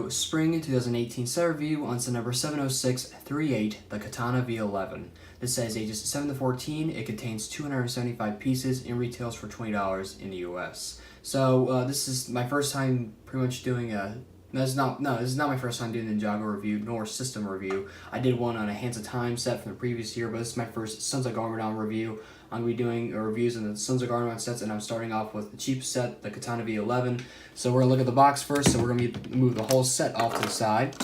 Spring 2018 set review on set number 70638, the Katana V11. This says ages 7 to 14. It contains 275 pieces and retails for $20 in the US. So this is my first time pretty much doing a... this is not my first time doing a Ninjago review nor system review. I did one on a Hands of Time set from the previous year, but this is my first Sons of Garmadon review. I'm going to be doing reviews on the Sons of Garmadon sets, and I'm starting off with the cheap set, the Katana V11. So we're going to look at the box first, so we're going to move the whole set off to the side.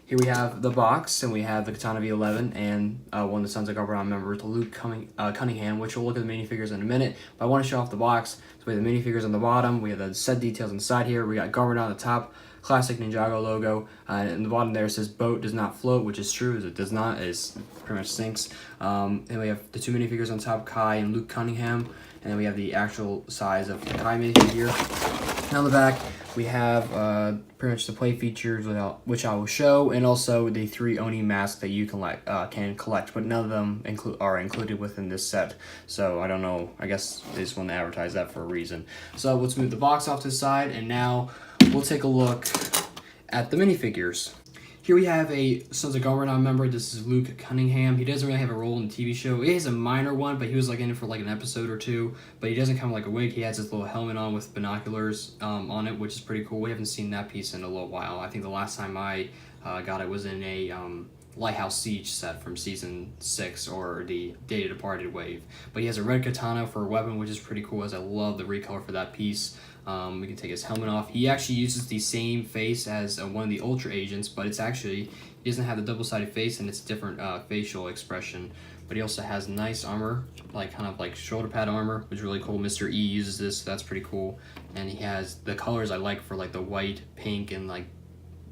Here we have the box, and we have the Katana V11 and one of the Sons of Garmadon members, Luke Cunningham, which we'll look at the minifigures in a minute. But I want to show off the box. So we have the minifigures on the bottom, we have the set details inside here, we got Garmadon on the top, classic Ninjago logo, and the bottom there says boat does not float, which is true, as it does not, it pretty much sinks. And we have the two minifigures on top, Kai and Luke Cunningham, and then we have the actual size of the Kai minifigure. And on the back, we have pretty much the play features, which I will show, and also the 3 Oni masks that you can collect, but none of them are included within this set. So I don't know, I guess they just want to advertise that for a reason. So let's move the box off to the side, and now we'll take a look at the minifigures. Here we have a Sons of Garmadon member. This is Luke Cunningham. He doesn't really have a role in the TV show. He has a minor one, but he was in it for an episode or two. But he doesn't come like a wig. He has his little helmet on with binoculars on it, which is pretty cool. We haven't seen that piece in a little while. I think the last time I got it was in a Lighthouse Siege set from season 6 or the Data Departed wave. But he has a red katana for a weapon, which is pretty cool, as I love the recolor for that piece. We can take his helmet off. He actually uses the same face as one of the Ultra agents, but it's actually, he doesn't have the double-sided face, and it's a different facial expression. But he also has nice armor, kind of like shoulder pad armor, which is really cool. Mr. E uses this, so that's pretty cool. And he has the colors I like for the white, pink, and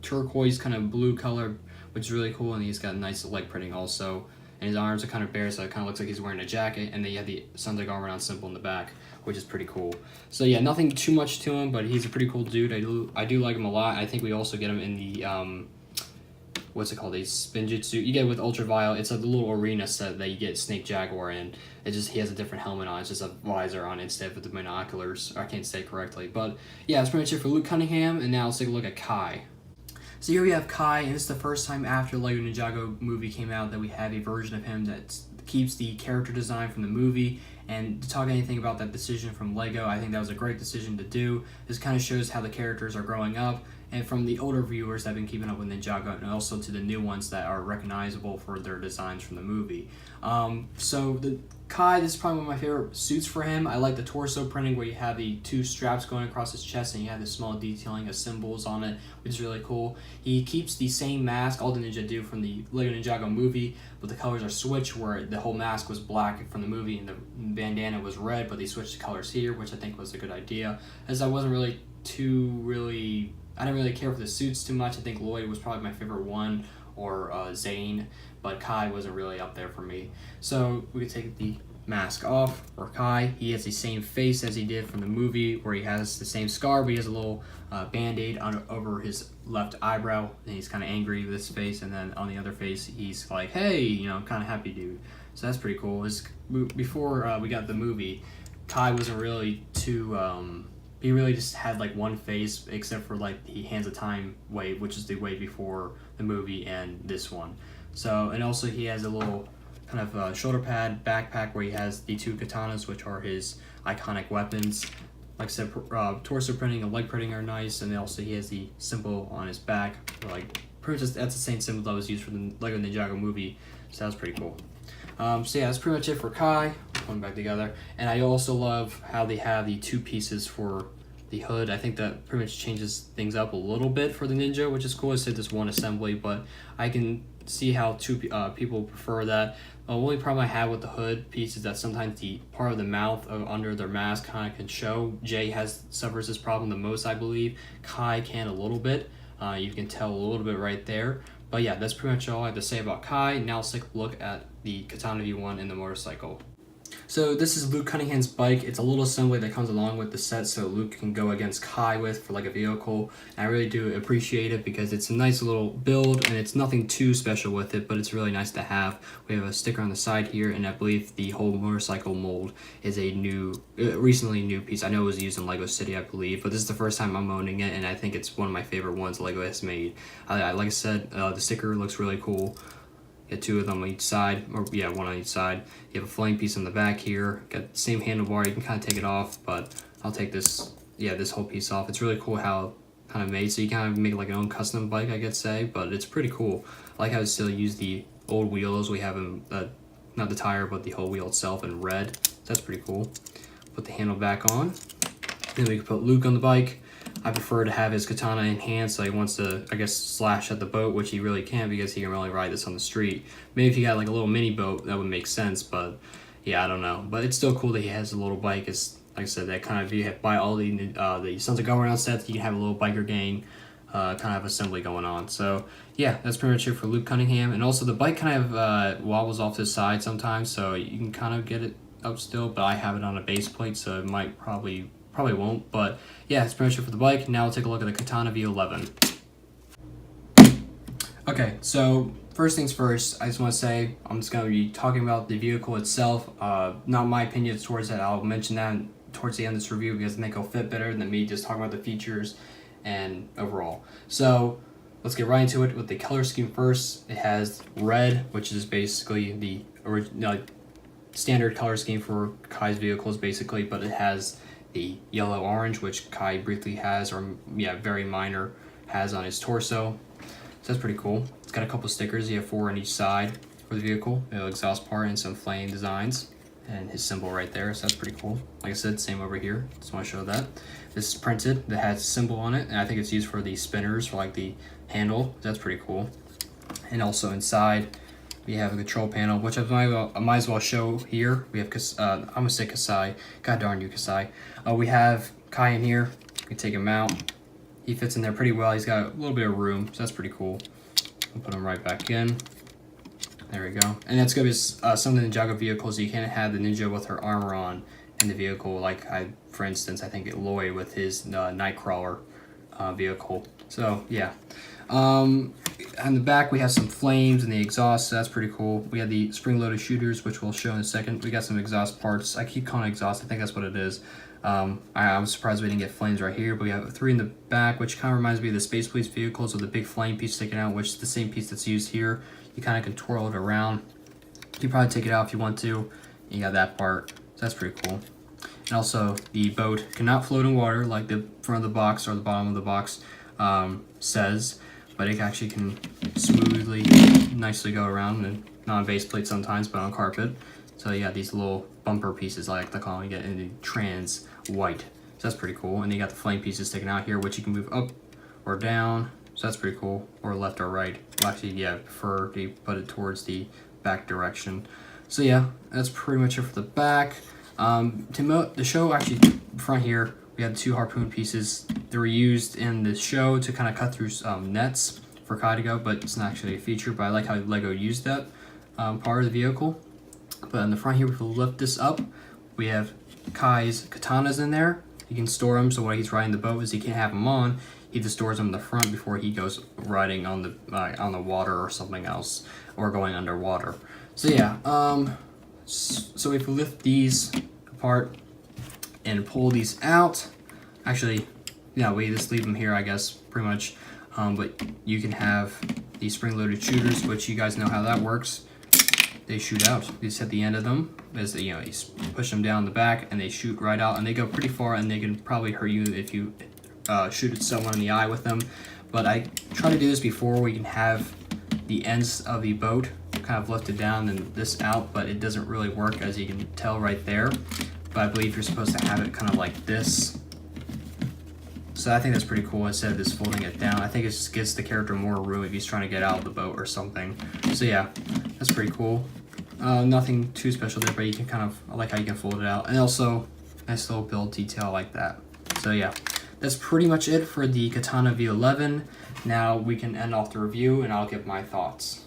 turquoise kind of blue color, which is really cool. And he's got nice leg printing also. And his arms are kind of bare, so it kind of looks like he's wearing a jacket. And then you have the Sons of Garmadon symbol in the back, which is pretty cool. So yeah, nothing too much to him, but he's a pretty cool dude. I do like him a lot. I think we also get him in the what's it called? A Spinjitzu. You get it with Ultraviolet. It's a little arena set that you get Snake Jaguar in. It just, he has a different helmet on. It's just a visor on instead of the binoculars. I can't say it correctly, but yeah, that's pretty much it for Luke Cunningham. And now let's take a look at Kai. So here we have Kai, and this is the first time after the LEGO Ninjago movie came out that we have a version of him that keeps the character design from the movie. And to talk anything about that decision from LEGO, I think that was a great decision to do. This kind of shows how the characters are growing up, and from the older viewers that have been keeping up with Ninjago, and also to the new ones that are recognizable for their designs from the movie. So the Kai, this is probably one of my favorite suits for him. I like the torso printing where you have the 2 straps going across his chest, and you have the small detailing of symbols on it, which is really cool. He keeps the same mask all the ninja do from the LEGO Ninjago movie, but the colors are switched, where the whole mask was black from the movie and the bandana was red, but they switched the colors here, which I think was a good idea, as I wasn't really I didn't really care for the suits too much. I think Lloyd was probably my favorite one, or Zane, but Kai wasn't really up there for me. So we could take the mask off for Kai. He has the same face as he did from the movie, where he has the same scar, but he has a little band-aid over his left eyebrow, and he's kind of angry with his face, and then on the other face, he's like, hey, kind of happy dude. So that's pretty cool. Before we got the movie, Kai wasn't really too... he really just had one face, except for the Hands of Time wave, which is the wave before the movie and this one. So, and also he has a little kind of shoulder pad backpack where he has the 2 katanas, which are his iconic weapons. Like I said, torso printing and leg printing are nice, and also he has the symbol on his back. Pretty much that's the same symbol that was used for the LEGO Ninjago movie, so that's pretty cool. So yeah, that's pretty much it for Kai. Put them back together. And I also love how they have the 2 pieces for the hood. I think that pretty much changes things up a little bit for the Ninja, which is cool. I said this one assembly, but I can see how 2 people prefer that. The only problem I have with the hood piece is that sometimes the part of the mouth under their mask kind of can show. Jay suffers this problem the most, I believe. Kai can a little bit. You can tell a little bit right there. But yeah, that's pretty much all I have to say about Kai. Now let's take a look at the Katana V1 and the motorcycle. So this is Luke Cunningham's bike. It's a little assembly that comes along with the set so Luke can go against Kai with for like a vehicle. And I really do appreciate it because it's a nice little build and it's nothing too special with it, but it's really nice to have. We have a sticker on the side here, and I believe the whole motorcycle mold is a new, recently new piece. I know it was used in Lego City, I believe, but this is the first time I'm owning it, and I think it's one of my favorite ones Lego has made. Like I said, the sticker looks really cool. Get two of them on each side, or yeah, one on each side. You have a flame piece on the back here. Got the same handlebar. You can kind of take it off, but I'll take this, this whole piece off. It's really cool how kind of made, so you kind of make like an own custom bike, I could say, but it's pretty cool. I like how it still use the old wheels we have in, not the tire, but the whole wheel itself in red. So that's pretty cool. Put the handle back on. Then we can put Luke on the bike. I prefer to have his katana in hand, so he wants to, I guess, slash at the boat, which he really can't because he can only ride this on the street. Maybe if he got like a little mini boat, that would make sense, but yeah, I don't know. But it's still cool that he has a little bike. It's, like I said, that kind of, you buy all the Sons of Go Around sets, you can have a little biker gang kind of assembly going on. So yeah, that's pretty much it for Luke Cunningham. And also the bike kind of wobbles off to the side sometimes, so you can kind of get it up still, but I have it on a base plate, so it might probably won't, but yeah, it's pretty much it for the bike. Now we'll take a look at the Katana V11. Okay, so first things first, I just want to say I'm just going to be talking about the vehicle itself, not my opinion towards that. I'll mention that towards the end of this review because I think it'll fit better than me just talking about the features and overall. So let's get right into it with the color scheme first. It has red, which is basically the original, standard color scheme for Kai's vehicles basically, but it has the yellow orange, which Kai briefly has, or yeah, very minor has on his torso. So that's pretty cool. It's got a couple stickers. You have 4 on each side for the vehicle, the exhaust part, and some flame designs, and his symbol right there. So that's pretty cool. Like I said, same over here. Just want to show that. This is printed. That has a symbol on it, and I think it's used for the spinners, for like the handle. That's pretty cool. And also inside, we have a control panel, which I might as well show here. We have, I'm gonna say Kasai. God darn you, Kasai. We have Kai in here. You can take him out. He fits in there pretty well. He's got a little bit of room, so that's pretty cool. I'll put him right back in. There we go. And that's good because some of the Ninjago vehicles, you can't have the Ninja with her armor on in the vehicle. Like, for instance, I think Lloyd with his Nightcrawler vehicle. So, yeah. On the back, we have some flames and the exhaust, so that's pretty cool. We have the spring-loaded shooters, which we'll show in a second. We got some exhaust parts. I keep calling it exhaust. I think that's what it is. I was surprised we didn't get flames right here, but we have 3 in the back, which kind of reminds me of the Space Police vehicles with the big flame piece sticking out, which is the same piece that's used here. You kind of can twirl it around. You can probably take it out if you want to. You got that part, so that's pretty cool. And also, the boat cannot float in water like the front of the box or the bottom of the box says, but it actually can smoothly, nicely go around, and not on base plate sometimes, but on carpet. So yeah, these little bumper pieces, I like to call them, you get in the trans white. So that's pretty cool. And you got the flame pieces sticking out here, which you can move up or down. So that's pretty cool. Or left or right. Well, actually, yeah, prefer to put it towards the back direction. So yeah, that's pretty much it for the back. To show, actually, front here, we have 2 harpoon pieces. They were used in the show to kind of cut through nets for Kai to go, but it's not actually a feature. But I like how Lego used that part of the vehicle. But in the front here, if we lift this up, we have Kai's katanas in there. You can store them, so while he's riding the boat, is he can't have them on, he just stores them in the front before he goes riding on the water or something else, or going underwater. So yeah, so if we lift these apart and pull these out, actually, yeah, we just leave them here, I guess, pretty much. But you can have these spring-loaded shooters, which you guys know how that works. They shoot out. You just hit the end of them, as you push them down the back, and they shoot right out, and they go pretty far, and they can probably hurt you if you shoot at someone in the eye with them. But I try to do this before we can have the ends of the boat kind of lifted down and this out, but it doesn't really work, as you can tell right there. But I believe you're supposed to have it kind of like this. So I think that's pretty cool instead of just folding it down. I think it just gives the character more room if he's trying to get out of the boat or something. So yeah, that's pretty cool. Nothing too special there, but you can kind of, I like how you can fold it out. And also, nice little build detail like that. So yeah, that's pretty much it for the Katana V11. Now we can end off the review and I'll give my thoughts.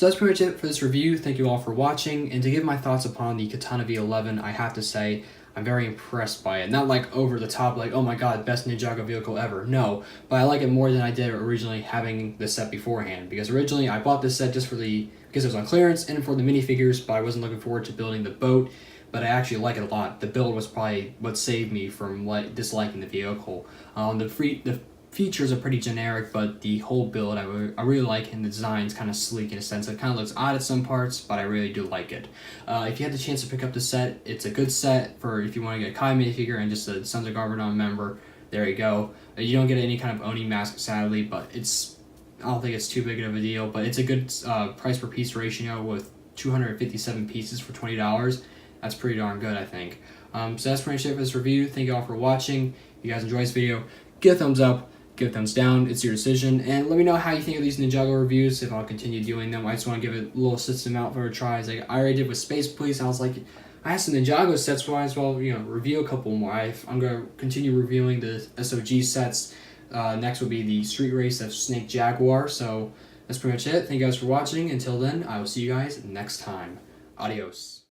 So that's pretty much it for this review. Thank you all for watching, and to give my thoughts upon the Katana V11, I have to say I'm very impressed by it. Not like over the top, like, oh my god, best Ninjago vehicle ever. No, but I like it more than I did originally having the set beforehand, because originally I bought this set just because it was on clearance and for the minifigures, but I wasn't looking forward to building the boat. But I actually like it a lot. The build was probably what saved me from disliking the vehicle. The features are pretty generic, but the whole build I really like, and the design's kind of sleek in a sense. It kind of looks odd at some parts, but I really do like it. If you had the chance to pick up the set, it's a good set for if you want to get a Kai minifigure and just a Sons of Garmadon member. There you go. You don't get any kind of Oni mask, sadly, but I don't think it's too big of a deal. But it's a good price per piece ratio with 257 pieces for $20. That's pretty darn good, I think. So that's pretty much it for this review. Thank you all for watching. If you guys enjoyed this video, give a thumbs up, give a thumbs down. It's your decision. And let me know how you think of these Ninjago reviews, if I'll continue doing them. I just want to give it a little system out for a try. Like I already did with Space Police. I was like, I have some Ninjago sets, so I as well, review a couple more. I'm going to continue reviewing the SOG sets. Next will be the Street Race of Snake Jaguar. So that's pretty much it. Thank you guys for watching. Until then, I will see you guys next time. Adios.